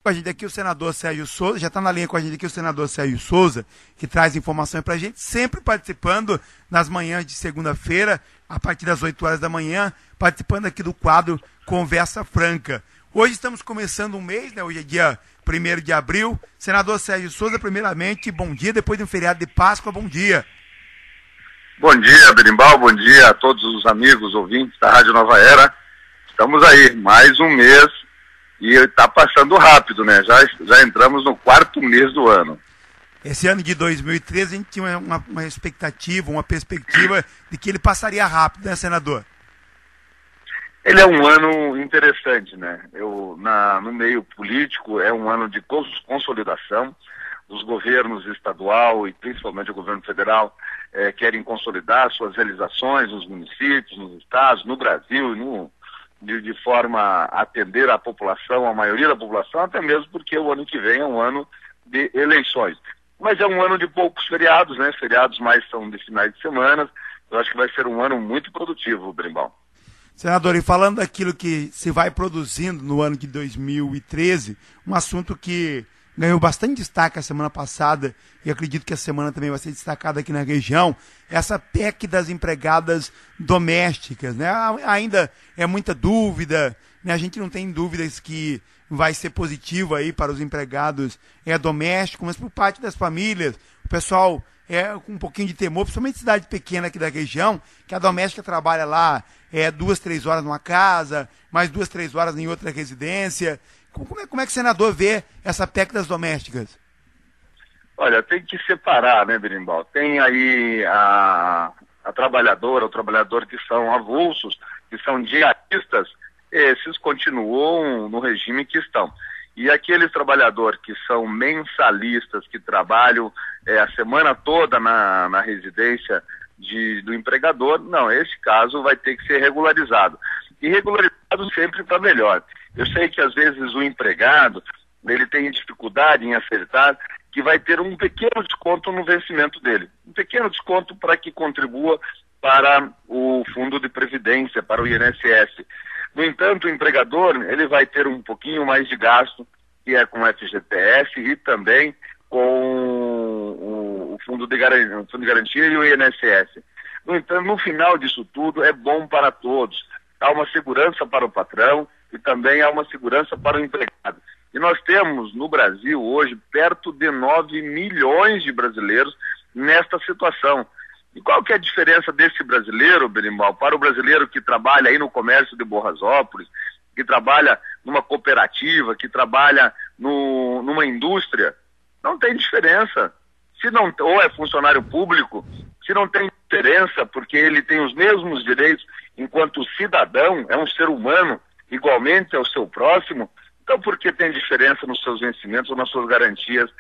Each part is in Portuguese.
Com a gente aqui o senador Sérgio Souza, já está na linha com a gente aqui o senador Sérgio Souza, que traz informações para a gente, sempre participando nas manhãs de segunda-feira, a partir das 8 horas da manhã, participando aqui do quadro Conversa Franca. Hoje estamos começando um mês, né? Hoje é dia 1º de abril. Senador Sérgio Souza, primeiramente, bom dia, depois de um feriado de Páscoa, bom dia. Bom dia, Berimbau, bom dia a todos os amigos ouvintes da Rádio Nova Era. Estamos aí, mais um mês. E está passando rápido, né? Já entramos no 4º mês do ano. Esse ano de 2013 a gente tinha uma expectativa, uma perspectiva de que ele passaria rápido, né, senador? Ele é um ano interessante, né? No meio político é um ano de consolidação. Os governos estadual e principalmente o governo federal querem consolidar suas realizações nos municípios, nos estados, no Brasil, de forma a atender a população, a maioria da população, até mesmo porque o ano que vem é um ano de eleições. Mas é um ano de poucos feriados, né? Feriados mais são de finais de semana. Eu acho que vai ser um ano muito produtivo, Berimbau. Senador, e falando daquilo que se vai produzindo no ano de 2013, um assunto que ganhou bastante destaque a semana passada, e acredito que a semana também vai ser destacada aqui na região, essa PEC das empregadas domésticas, né? Ainda é muita dúvida, né? A gente não tem dúvidas que vai ser positivo aí para os empregados domésticos, mas por parte das famílias, o pessoal com um pouquinho de temor, principalmente cidade pequena aqui da região, que a doméstica trabalha lá 2, 3 horas numa casa, mais 2, 3 horas em outra residência. Como é que o senador vê essa PEC das domésticas? Olha, tem que separar, né, Berimbau? Tem aí a trabalhadora, o trabalhador que são avulsos, que são diaristas, esses continuam no regime que estão. E aqueles trabalhadores que são mensalistas, que trabalham a semana toda na residência do empregador, não, esse caso vai ter que ser regularizado. E regularizado sempre para melhor. Eu sei que às vezes o empregado, ele tem dificuldade em acertar, que vai ter um pequeno desconto no vencimento dele. Um pequeno desconto para que contribua para o fundo de previdência, para o INSS. No entanto, o empregador, ele vai ter um pouquinho mais de gasto, que é com o FGTS e também com o fundo de garantia e o INSS. No entanto, no final disso tudo, é bom para todos. Há uma segurança para o patrão e também há uma segurança para o empregado. E nós temos no Brasil hoje perto de 9 milhões de brasileiros nesta situação. E qual que é a diferença desse brasileiro, Berimbau, para o brasileiro que trabalha aí no comércio de Borrasópolis, que trabalha numa cooperativa, que trabalha numa indústria? Não tem diferença. Ou é funcionário público, se não tem diferença, porque ele tem os mesmos direitos enquanto cidadão, é um ser humano, igualmente ao seu próximo, então por que tem diferença nos seus vencimentos ou nas suas garantias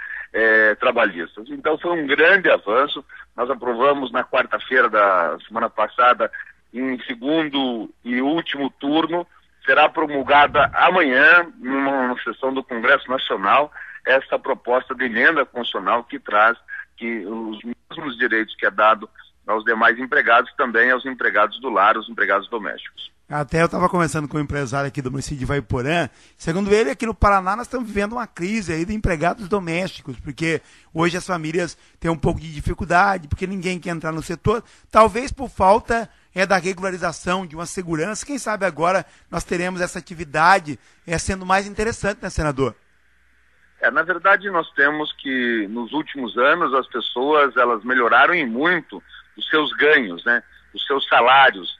trabalhistas? Então foi um grande avanço. Nós aprovamos na quarta-feira da semana passada, em segundo e último turno. Será promulgada amanhã, numa sessão do Congresso Nacional, essa proposta de emenda constitucional que traz que os mesmos direitos que é dado aos demais empregados também aos empregados do lar, os empregados domésticos. Até eu estava conversando com um empresário aqui do município de Ivaiporã. Segundo ele, aqui no Paraná nós estamos vivendo uma crise aí de empregados domésticos, porque hoje as famílias têm um pouco de dificuldade, porque ninguém quer entrar no setor, talvez por falta da regularização, de uma segurança. Quem sabe agora nós teremos essa atividade sendo mais interessante, né, senador? Na verdade, nós temos que, nos últimos anos, as pessoas elas melhoraram em muito os seus ganhos, né? Os seus salários.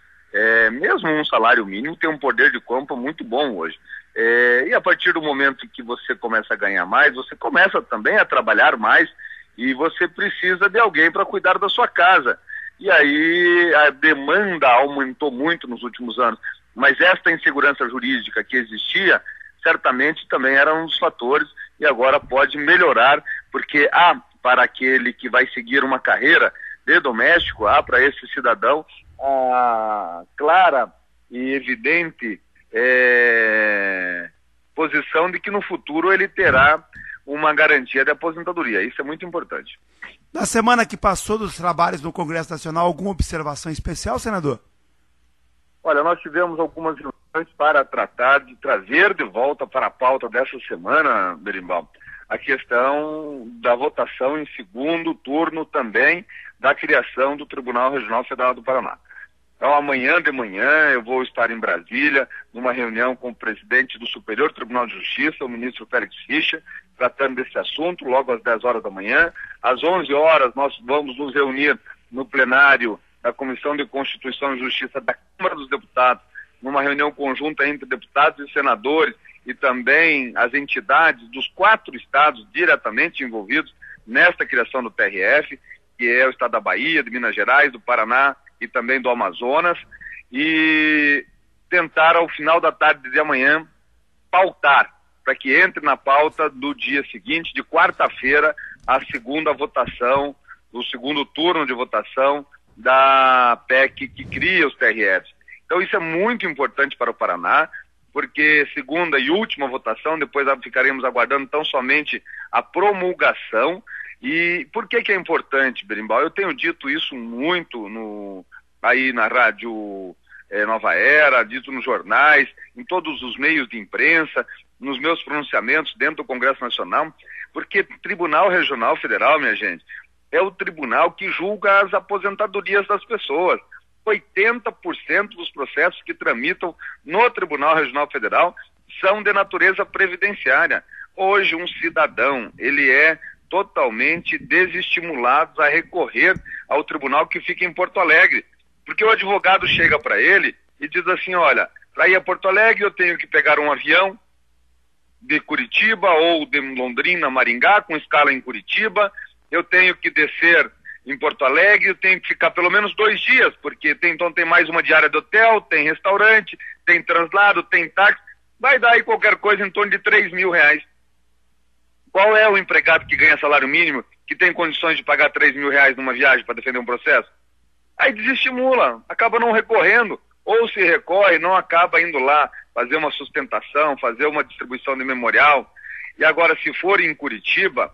Mesmo um salário mínimo tem um poder de compra muito bom hoje. E a partir do momento que você começa a ganhar mais, você começa também a trabalhar mais e você precisa de alguém para cuidar da sua casa. E aí a demanda aumentou muito nos últimos anos. Mas esta insegurança jurídica que existia, certamente também era um dos fatores e agora pode melhorar, porque para aquele que vai seguir uma carreira de doméstico, para esse cidadão, a clara e evidente posição de que no futuro ele terá uma garantia de aposentadoria. Isso é muito importante. Na semana que passou dos trabalhos no Congresso Nacional, alguma observação especial, senador? Olha, nós tivemos algumas reuniões para tratar de trazer de volta para a pauta dessa semana, Berimbau, a questão da votação em segundo turno também da criação do Tribunal Regional Federal do Paraná. Então, amanhã de manhã eu vou estar em Brasília, numa reunião com o presidente do Superior Tribunal de Justiça, o ministro Félix Fischer, tratando desse assunto, logo às 10 horas da manhã. Às 11 horas nós vamos nos reunir no plenário da Comissão de Constituição e Justiça da Câmara dos Deputados, numa reunião conjunta entre deputados e senadores e também as entidades dos 4 estados diretamente envolvidos nesta criação do TRF, que é o estado da Bahia, de Minas Gerais, do Paraná e também do Amazonas, e tentar ao final da tarde de amanhã pautar, para que entre na pauta do dia seguinte, de quarta-feira, a segunda votação, o segundo turno de votação da PEC que cria os TRFs. Então isso é muito importante para o Paraná, porque segunda e última votação, depois ficaremos aguardando tão somente a promulgação. E por que é importante, Berimbau? Eu tenho dito isso muito aí na Rádio Nova Era, dito nos jornais, em todos os meios de imprensa, nos meus pronunciamentos dentro do Congresso Nacional, porque Tribunal Regional Federal, minha gente, é o tribunal que julga as aposentadorias das pessoas. 80% dos processos que tramitam no Tribunal Regional Federal são de natureza previdenciária. Hoje um cidadão, ele é totalmente desestimulado a recorrer ao tribunal que fica em Porto Alegre, porque o advogado chega para ele e diz assim, olha, para ir a Porto Alegre eu tenho que pegar um avião de Curitiba ou de Londrina, Maringá, com escala em Curitiba, eu tenho que descer em Porto Alegre, eu tenho que ficar pelo menos 2 dias, porque então tem mais uma diária de hotel, tem restaurante, tem translado, tem táxi, vai dar aí qualquer coisa em torno de R$3.000. Qual é o empregado que ganha salário mínimo, que tem condições de pagar R$3.000 numa viagem para defender um processo? Aí desestimula, acaba não recorrendo, ou se recorre, não acaba indo lá fazer uma sustentação, fazer uma distribuição de memorial. E agora, se for em Curitiba,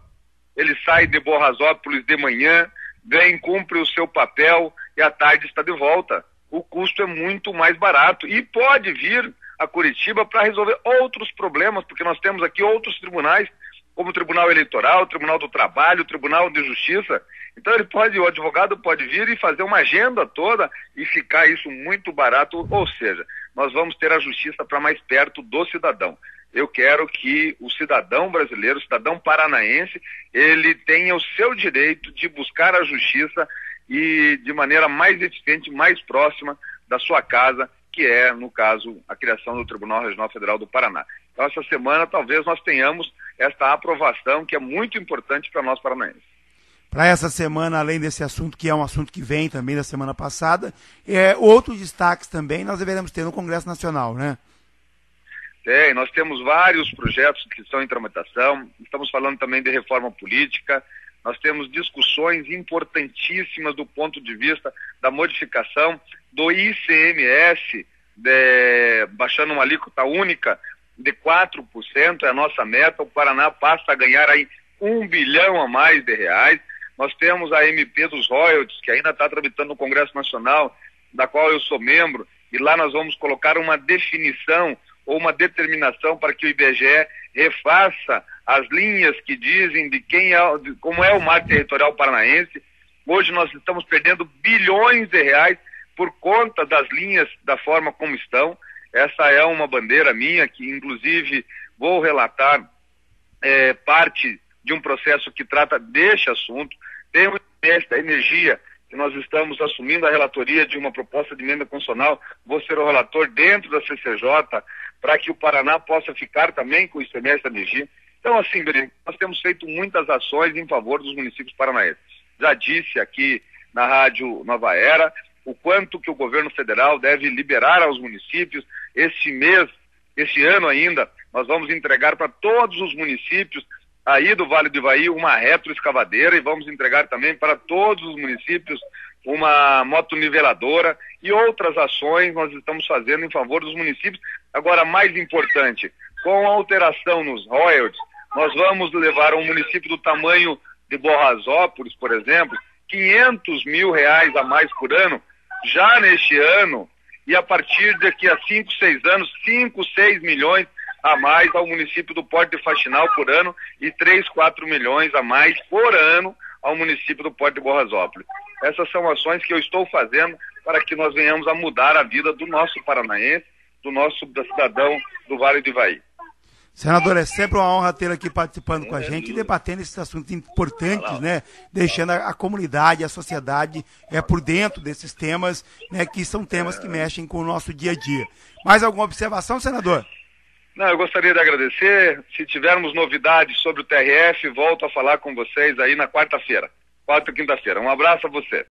ele sai de Borrasópolis de manhã, vem, cumpre o seu papel e à tarde está de volta. O custo é muito mais barato e pode vir a Curitiba para resolver outros problemas, porque nós temos aqui outros tribunais, como o Tribunal Eleitoral, o Tribunal do Trabalho, o Tribunal de Justiça. Então o advogado pode vir e fazer uma agenda toda e ficar isso muito barato, ou seja, nós vamos ter a justiça para mais perto do cidadão. Eu quero que o cidadão brasileiro, o cidadão paranaense, ele tenha o seu direito de buscar a justiça e de maneira mais eficiente, mais próxima da sua casa, que é, no caso, a criação do Tribunal Regional Federal do Paraná. Então, essa semana, talvez nós tenhamos esta aprovação, que é muito importante para nós paranaenses. Para essa semana, além desse assunto, que é um assunto que vem também da semana passada, outros destaques também nós deveremos ter no Congresso Nacional, né? Nós temos vários projetos que estão em tramitação, estamos falando também de reforma política, nós temos discussões importantíssimas do ponto de vista da modificação do ICMS, baixando uma alíquota única de 4%, é a nossa meta. O Paraná passa a ganhar aí R$1 bilhão a mais de reais. Nós temos a MP dos royalties, que ainda está tramitando no Congresso Nacional, da qual eu sou membro, e lá nós vamos colocar uma definição ou uma determinação para que o IBGE refaça as linhas que dizem de como é o marco territorial paranaense. Hoje nós estamos perdendo bilhões de reais por conta das linhas da forma como estão. Essa é uma bandeira minha, que inclusive vou relatar parte de um processo que trata deste assunto. Tem o ICMS da energia, que nós estamos assumindo a relatoria de uma proposta de emenda constitucional, vou ser o relator dentro da CCJ, para que o Paraná possa ficar também com o ICMS da energia. Então, assim, nós temos feito muitas ações em favor dos municípios paranaenses. Já disse aqui na Rádio Nova Era o quanto que o governo federal deve liberar aos municípios. Este ano ainda, nós vamos entregar para todos os municípios aí do Vale do Ivaí uma retroescavadeira, e vamos entregar também para todos os municípios uma motoniveladora e outras ações nós estamos fazendo em favor dos municípios. Agora, mais importante, com a alteração nos royalties, nós vamos levar a um município do tamanho de Borrasópolis, por exemplo, R$500 mil a mais por ano, já neste ano, e a partir daqui a 5, 6 anos, 5, 6 milhões a mais ao município do Porto de Faxinal por ano e 3, 4 milhões a mais por ano ao município do Porto de Borrazópolis. Essas são ações que eu estou fazendo para que nós venhamos a mudar a vida do nosso paranaense, do nosso cidadão do Vale do Ivaí. Senador, é sempre uma honra tê-lo aqui participando com a gente e debatendo esses assuntos importantes, né? Deixando a comunidade, a sociedade por dentro desses temas, né? Que são temas que mexem com o nosso dia a dia. Mais alguma observação, senador? Não, eu gostaria de agradecer. Se tivermos novidades sobre o TRF, volto a falar com vocês aí na quarta-feira. Quinta-feira. Um abraço a você.